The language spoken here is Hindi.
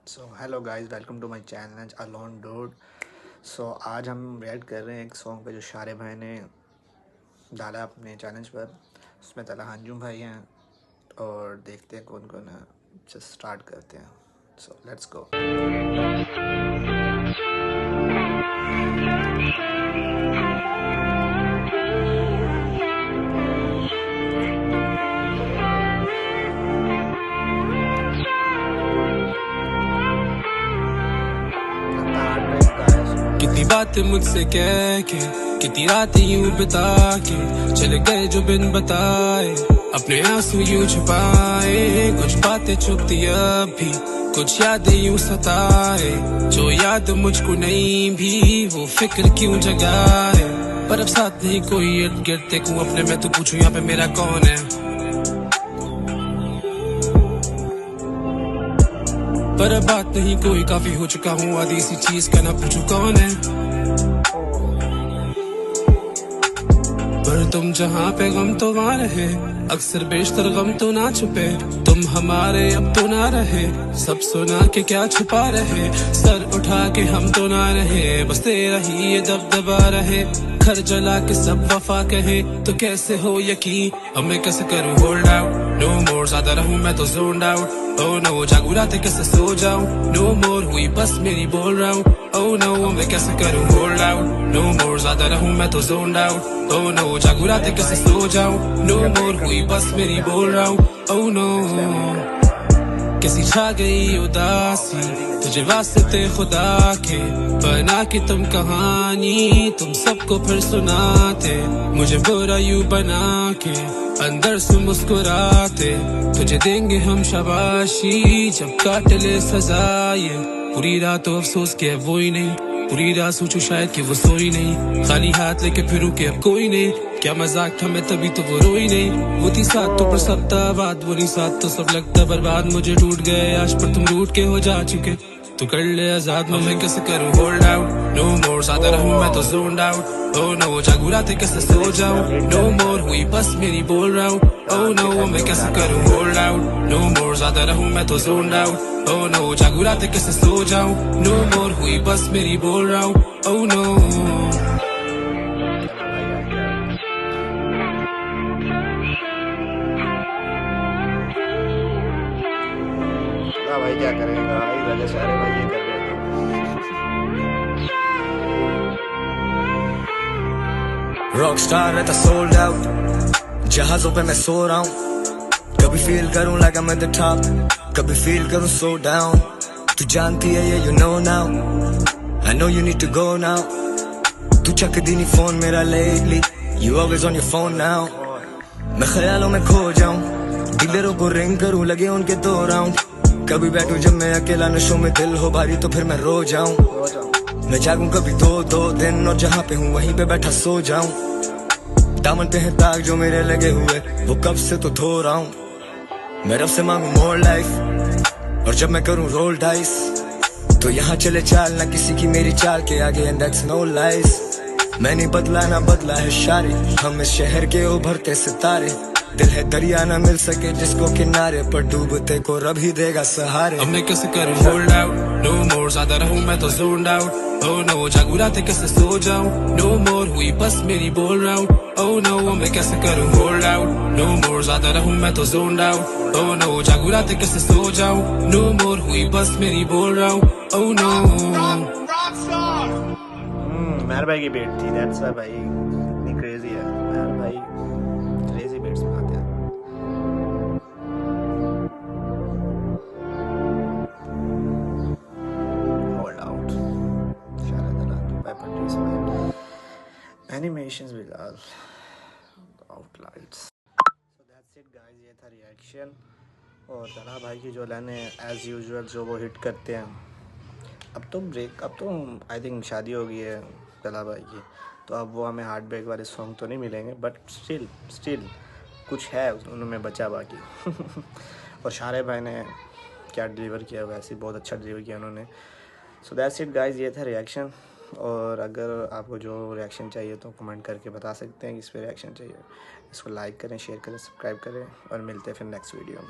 So hello guys, welcome to my channel alone dude. So आज हम रिएक्ट कर रहे हैं एक सॉन्ग पे जो शारे भाई ने डाला अपने चैनल पर। उसमें तला हंजुम भाई हैं और देखते हैं कौन कौन है। जस्ट स्टार्ट करते हैं। So let's go. कितनी बातें मुझसे कह के, कितनी रातें यूं बिता के चले गए जो बिन बताए, अपने आंसू यूं छुपाए। कुछ बातें चुपती अब भी, कुछ यादें यूं सताए। जो याद मुझको नहीं भी वो फिक्र क्यों जगाए। पर अब साथ नहीं कोई इर्द गिर्द, देखूं अपने में तो पूछूं यहाँ पे मेरा कौन है। पर अब बात नहीं कोई, काफी हो चुका हूँ आधी सी चीज का, ना पूछूं कौन है। पर तुम जहाँ पे गम तो वहाँ रहे, अक्सर बेशतर गम तो ना छुपे। तुम हमारे अब तो ना रहे, सब सुना के क्या छुपा रहे। सर उठा के हम तो ना रहे, बस तेरा ही ये दबदबा रहे। घर जला के सब वफा कहे तो कैसे हो यकीन, अब मैं कैसे करूँ होल्ड आउट। नो मोर, ज्यादा रहूं मैं तो जोन्ड आउट। ओह नो, जागू रातें कैसे सो जाऊं। नो मोर हुई बस मेरी बोल रहा हूँ। ओह नो, मैं कैसे करूँ होल्ड आउट। नो मोर, ज्यादा रहूं मैं तो जोन्ड आउट। ओह नो, जागू रातें कैसे सो जाऊं। नो मोर हुई बस मेरी बोल रहा हूँ। ओह नो, कैसी छा गई उदासी तुझे वास्ते खुदा के, बना के तुम कहानी तुम सबको फिर सुनाते। मुझे बुरा यूं बना के अंदर से मुस्कुराते, तुझे देंगे हम शाबाशी जब काट ले सजा। ये पूरी रात तो अफसोस के अब वो ही नहीं, पूरी रात सोचूं शायद कि वो सोई नहीं। खाली हाथ लेके फिरूं कि अब कोई नहीं, क्या मजाक था मैं तभी तो वो रोई नहीं। वो थी साथ तो पर सप्ताह बाद, वो नहीं साथ तो सब लगता बर्बाद। मुझे टूट गए आज पर तुम रूठ के हो जा चुके, तू कर ले आजाद। मैं कैसे करूँ होल्ड आउट। नो मोर, ज्यादा रहूं मैं तो जोन्ड आउट। ओह नो, जागू रातें कैसे सो जाऊं। नो मोर हुई बस मेरी बोल रहा हूँ। ओह नो, मैं कैसे करूँ होल्ड आउट। नो मोर, ज्यादा रहूं मैं तो जोन्ड आउट। ओह नो, जागू रातें कैसे सो जाऊं। नो मोर हुई बस मेरी बोल रहा हूँ। ओह नो, भाई क्या करेगा भाई, राजा शारे भाई ये कर रहे रॉक स्टार रहता सोल्ड आउट, जहाजों पे मैं सो रहा हूँ। कभी फील करूँ like I am at the top, कभी फील करूँ सो डाउन। तू जानती है ये, you know now, I know you need to go now. तू चक दी नहीं फोन मेरा lately, you always on your phone now. मैं ख्यालों में खो जाऊं, डीलरों को रिंग करूं लगे उनके 2 राउंड। कभी बैठूं जब मैं अकेला नशों में, दिल हो भारी तो फिर मैं रो जाऊं। मैं जागूं कभी 2-2 दिन और जहां पे हूं वहीं पे बैठा सो जाऊं। दामन पे है दाग जो मेरे लगे हुए, वो कब से तो धो रहा हूं। मैं रब से मांगू मोर लाइफ, और जब मैं करूं रोल डाइस तो यहाँ चले चाल ना किसी की मेरी चाल के आगे, एंड दैट्स नो लाइज। मैंने बदला ना बदला है शारे, हम इस शहर के उभरते सितारे। दिल है दरिया ना मिल सके जिसको किनारे, पर डूबते को रब ही देगा सहारे। अब मैं कैसे करूँ होल्ड आउट। नो मोर, ज्यादा रहूं मैं तो जोन्ड आउट। ओह नो, जागू रातें कैसे सो जाऊं। नो मोर हुई बस मेरी बोल रहा हूँ। ओह नो, मैं कैसे करूँ होल्ड आउट। नो मोर, ज्यादा रहूं मैं तो जोन्ड आउट। ओह नो, जागू रातें कैसे सो जाऊं। नो मोर हुई बस मेरी बोल रहा हूँ। ओह नो, मेहर भाई की बेट थी, दैट्स व्हाई भाई इतनी क्रेजी है। मेहर भाई क्रेजी बेट्स बनाते हैं। होल्ड आउट, शारे दलाल by produce by animations Bilal आउटलाइट्स। सो दैट्स इट गाइस, ये था रिएक्शन। और तला भाई की जो लाइन है एज़ यूजुअल जो वो हिट करते हैं। अब तो आई थिंक शादी हो गई है तला भाई की, तो अब वो हमें हार्ट ब्रेक वाले सॉन्ग तो नहीं मिलेंगे, बट स्टिल कुछ है उनमें बचा बाकी। और शारे भाई ने क्या डिलीवर किया, वैसे बहुत अच्छा डिलीवर किया उन्होंने। सो दैट्स इट गाइस, ये था रिएक्शन। और अगर आपको जो रिएक्शन चाहिए तो कमेंट करके बता सकते हैं कि इस पर रिएक्शन चाहिए। इसको लाइक करें, शेयर करें, सब्सक्राइब करें और मिलते हैं फिर नेक्स्ट वीडियो में।